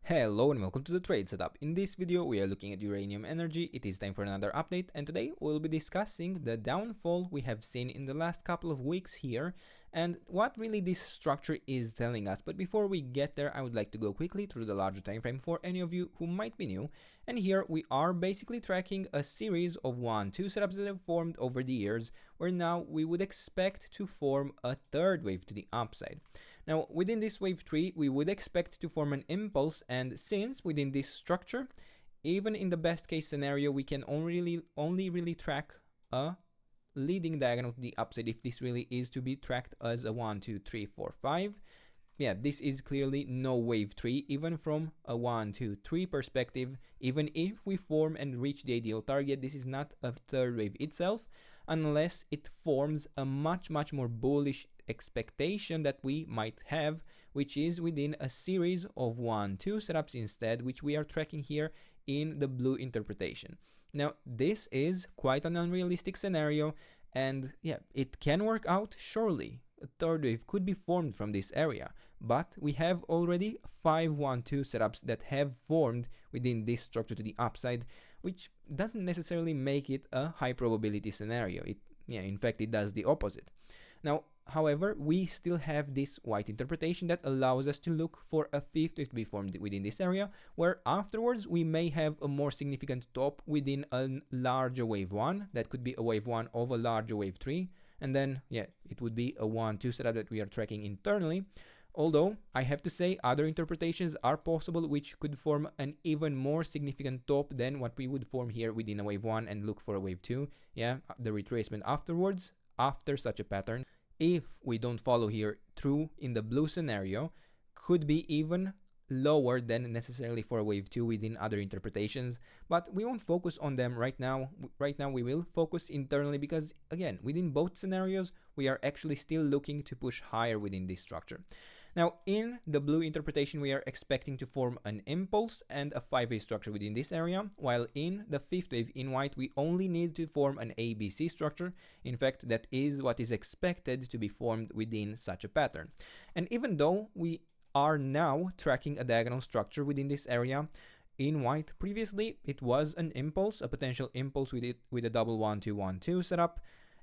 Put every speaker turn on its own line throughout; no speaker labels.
Hello and welcome to the trade setup. In this video we are looking at uranium energy. It is time for another update, and today we'll be discussing the downfall we have seen in the last couple of weeks here and what really this structure is telling us. But before we get there, I would like to go quickly through the larger time frame for any of you who might be new. And here we are basically tracking a series of 1-2 setups that have formed over the years, where now we would expect to form a third wave to the upside. Now, within this wave 3, we would expect to form an impulse, and since within this structure, even in the best case scenario, we can only really track a leading diagonal to the upside if this really is to be tracked as a 1, 2, 3, 4, 5. Yeah, this is clearly no wave 3, even from a 1, 2, 3 perspective. Even if we form and reach the ideal target, this is not a third wave itself, unless it forms a much more bullish expectation that we might have, which is within a series of 1-2 setups instead, which we are tracking here in the blue interpretation. Now, this is quite an unrealistic scenario, and yeah, it can work out surely. A third wave could be formed from this area, but we have already 5-1-2 setups that have formed within this structure to the upside, which doesn't necessarily make it a high probability scenario. In fact, it does the opposite. Now, however, we still have this white interpretation that allows us to look for a fifth wave to be formed within this area, where afterwards we may have a more significant top within a larger wave 1. That could be a wave 1 of a larger wave 3, and then, yeah, it would be a 1-2 setup that we are tracking internally. Although, I have to say, other interpretations are possible which could form an even more significant top than what we would form here within a wave 1 and look for a wave 2. Yeah, the retracement afterwards, after such a pattern, if we don't follow here through in the blue scenario, could be even lower than necessarily for a wave 2 within other interpretations, but we won't focus on them right now. Right now we will focus internally because, again, within both scenarios we are actually still looking to push higher within this structure. Now, in the blue interpretation, we are expecting to form an impulse and a 5-wave structure within this area, while in the fifth wave in white, we only need to form an ABC structure. In fact, that is what is expected to be formed within such a pattern. And even though we are now tracking a diagonal structure within this area, in white, previously it was an impulse, a potential impulse with a double 1-2-1-2 setup.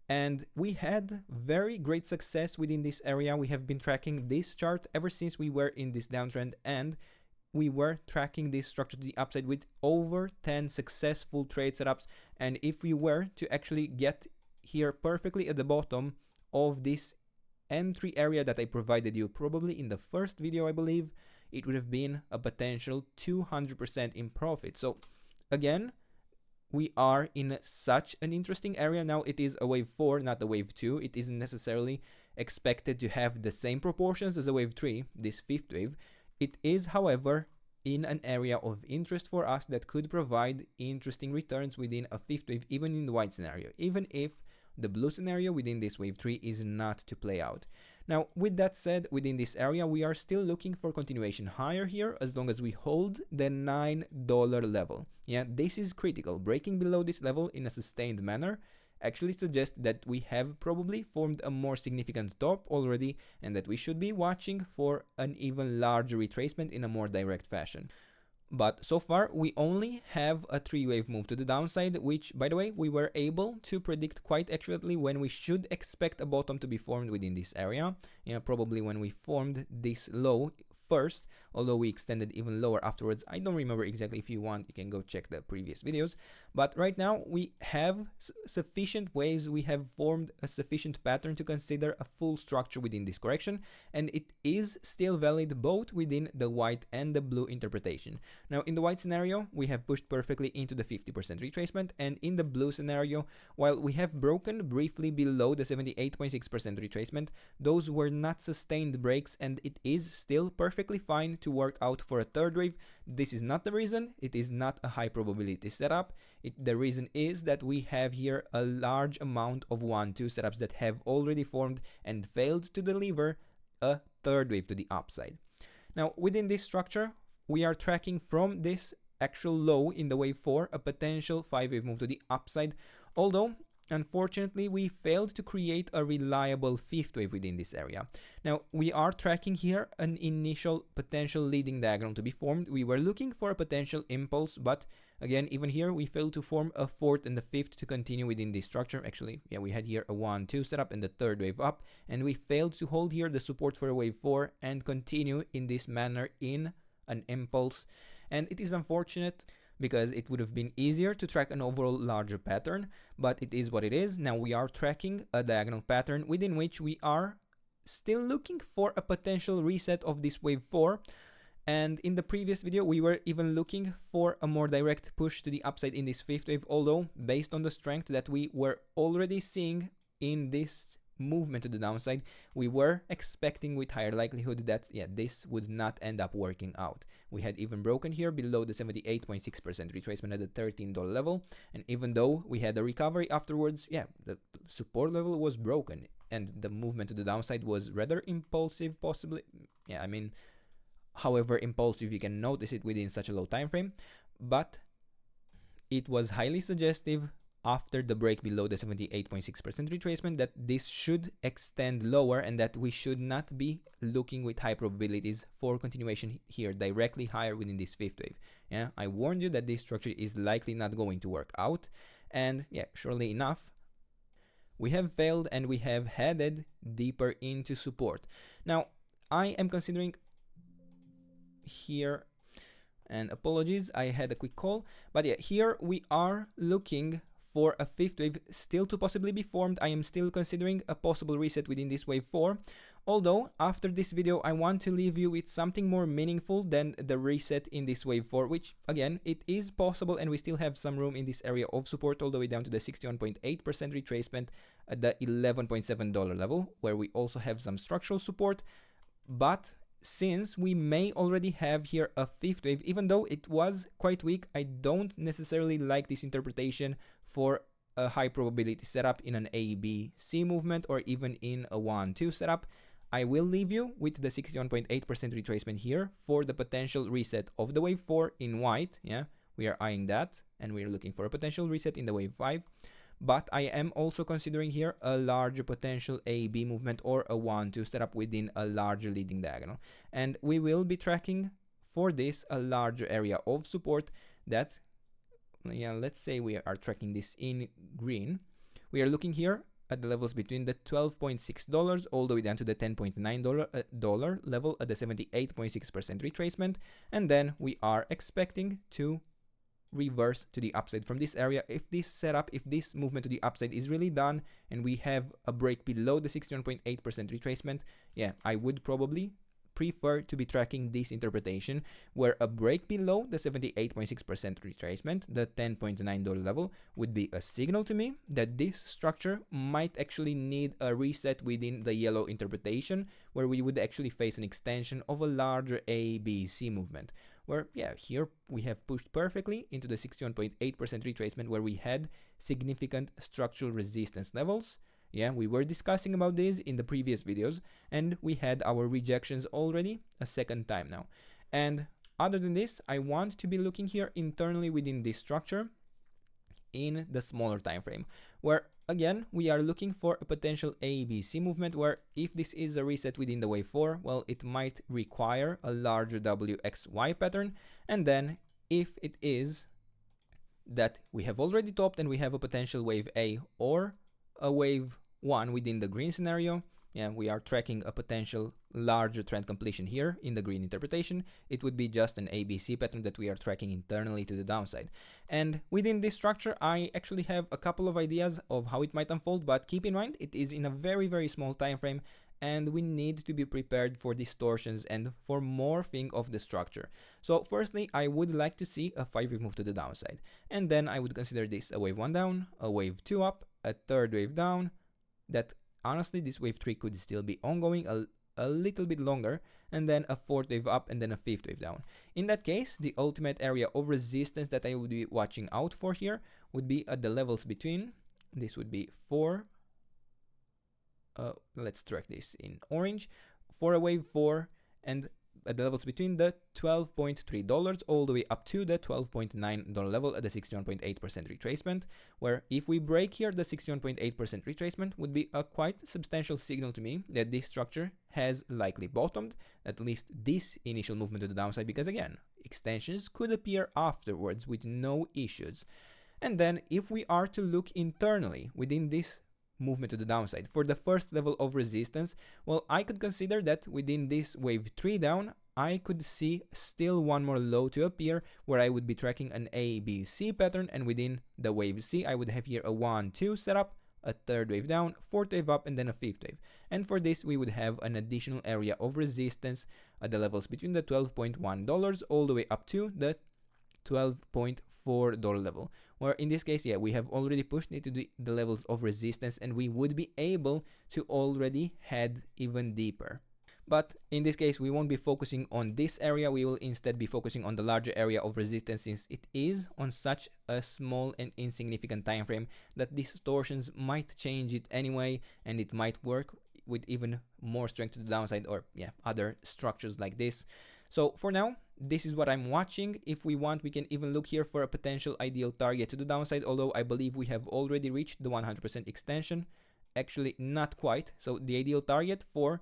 And we had very great success within this area. We have been tracking this chart ever since we were in this downtrend, and we were tracking this structure to the upside with over 10 successful trade setups. And if we were to actually get here perfectly at the bottom of this entry area that I provided you probably in the first video, I believe, it would have been a potential 200% in profit. So again, we are in such an interesting area. Now it is a wave 4, not a wave 2. It isn't necessarily expected to have the same proportions as a wave 3, this fifth wave. It is, however, in an area of interest for us that could provide interesting returns within a fifth wave, even in the white scenario, even if the blue scenario within this wave 3 is not to play out. Now, with that said, within this area, we are still looking for continuation higher here as long as we hold the $9 level. Yeah, this is critical. Breaking below this level in a sustained manner actually suggests that we have probably formed a more significant top already, and that we should be watching for an even larger retracement in a more direct fashion. But so far, we only have a 3-wave move to the downside, which, by the way, we were able to predict quite accurately when we should expect a bottom to be formed within this area. Yeah, probably when we formed this low first, although we extended even lower afterwards. I don't remember exactly. If you want, you can go check the previous videos. But right now, we have sufficient waves. We have formed a sufficient pattern to consider a full structure within this correction, and it is still valid both within the white and the blue interpretation. Now, in the white scenario, we have pushed perfectly into the 50% retracement, and in the blue scenario, while we have broken briefly below the 78.6% retracement, those were not sustained breaks, and it is still perfectly fine to work out for a third wave. This is not the reason. It is not a high probability setup. The reason is that we have here a large amount of 1-2 setups that have already formed and failed to deliver a third wave to the upside. Now, within this structure, we are tracking from this actual low in the wave 4 a potential 5-wave move to the upside, although unfortunately, we failed to create a reliable fifth wave within this area. Now, we are tracking here an initial potential leading diagonal to be formed. We were looking for a potential impulse, but again, even here, we failed to form a fourth and the fifth to continue within this structure. Actually, yeah, we had here a 1-2 setup and the third wave up, and we failed to hold here the support for a wave 4 and continue in this manner in an impulse. And it is unfortunate because it would have been easier to track an overall larger pattern, but it is what it is. Now we are tracking a diagonal pattern within which we are still looking for a potential reset of this wave 4. And in the previous video, we were even looking for a more direct push to the upside in this fifth wave, although based on the strength that we were already seeing in this movement to the downside, we were expecting with higher likelihood that this would not end up working out. We had even broken here below the 78.6% retracement at the $13 level, and even though we had a recovery afterwards, the support level was broken and the movement to the downside was rather impulsive, possibly. However impulsive you can notice it within such a low time frame, but it was highly suggestive after the break below the 78.6% retracement that this should extend lower and that we should not be looking with high probabilities for continuation here directly higher within this fifth wave. I warned you that this structure is likely not going to work out, and surely enough, we have failed and we have headed deeper into support. Now, I am considering here, and apologies, I had a quick call, but here we are looking for a fifth wave still to possibly be formed. I am still considering a possible reset within this wave 4, although after this video I want to leave you with something more meaningful than the reset in this wave 4, which again, it is possible and we still have some room in this area of support all the way down to the 61.8% retracement at the $11.7 level, where we also have some structural support. But since we may already have here a fifth wave, even though it was quite weak, I don't necessarily like this interpretation for a high probability setup in an ABC movement or even in a 1-2 setup. I will leave you with the 61.8% retracement here for the potential reset of the wave 4 in white. We are eyeing that and we are looking for a potential reset in the wave 5. But I am also considering here a larger potential AB movement or a 1-2 setup within a larger leading diagonal. And we will be tracking for this a larger area of support that, let's say we are tracking this in green. We are looking here at the levels between the $12.6 all the way down to the $10.9 level at the 78.6% retracement. And then we are expecting to reverse to the upside from this area if this setup, if this movement to the upside is really done and we have a break below the 61.8% retracement. I would probably prefer to be tracking this interpretation where a break below the 78.6% retracement, the $10.9 level, would be a signal to me that this structure might actually need a reset within the yellow interpretation, where we would actually face an extension of a larger ABC movement, where here we have pushed perfectly into the 61.8% retracement where we had significant structural resistance levels. We were discussing about this in the previous videos and we had our rejections already a second time now. And other than this, I want to be looking here internally within this structure in the smaller time frame, where again we are looking for a potential ABC movement where if this is a reset within the wave 4, well, it might require a larger WXY pattern. And then if it is that we have already topped and we have a potential wave A or a wave 1 within the green scenario, we are tracking a potential larger trend completion here in the green interpretation. It would be just an ABC pattern that we are tracking internally to the downside. And within this structure, I actually have a couple of ideas of how it might unfold, but keep in mind it is in a very, very small time frame and we need to be prepared for distortions and for morphing of the structure. So firstly, I would like to see a 5-wave move to the downside, and then I would consider this a wave 1 down, a wave 2 up, a third wave down. That honestly, this wave 3 could still be ongoing a little bit longer, and then a fourth wave up and then a fifth wave down. In that case, the ultimate area of resistance that I would be watching out for here would be at the levels between, this would be 4, let's track this in orange, for a wave 4 and at the levels between the $12.3 all the way up to the $12.9 level at the 61.8% retracement, where if we break here, the 61.8% retracement would be a quite substantial signal to me that this structure has likely bottomed, at least this initial movement to the downside, because again, extensions could appear afterwards with no issues. And then if we are to look internally within this movement to the downside for the first level of resistance, well, I could consider that within this wave 3 down, I could see still one more low to appear where I would be tracking an ABC pattern, and within the wave C, I would have here a 1-2 setup, a third wave down, fourth wave up, and then a fifth wave. And for this, we would have an additional area of resistance at the levels between the $12.1 all the way up to the $12.4 level, where in this case, yeah, we have already pushed into the levels of resistance, and we would be able to already head even deeper. But in this case, we won't be focusing on this area. We will instead be focusing on the larger area of resistance, since it is on such a small and insignificant time frame that distortions might change it anyway, and it might work with even more strength to the downside, or yeah, other structures like this. So for now, this is what I'm watching. If we want, we can even look here for a potential ideal target to the downside, although I believe we have already reached the 100% extension. Actually, not quite. So the ideal target for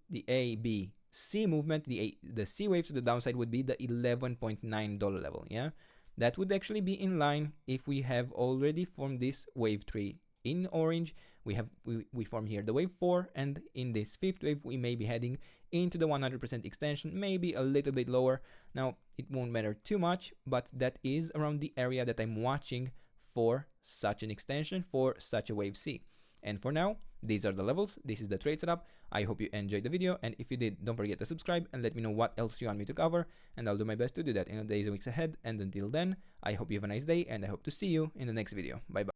the A, B, C movement, the C waves to the downside would be the $11.9 level, yeah? That would actually be in line if we have already formed this wave 3 in orange. We form here the wave 4, and in this fifth wave, we may be heading into the 100% extension, maybe a little bit lower. Now, it won't matter too much, but that is around the area that I'm watching for such an extension, for such a wave C. And for now, these are the levels. This is the trade setup. I hope you enjoyed the video, and if you did, don't forget to subscribe and let me know what else you want me to cover, and I'll do my best to do that in the days and weeks ahead. And until then, I hope you have a nice day, and I hope to see you in the next video. Bye bye.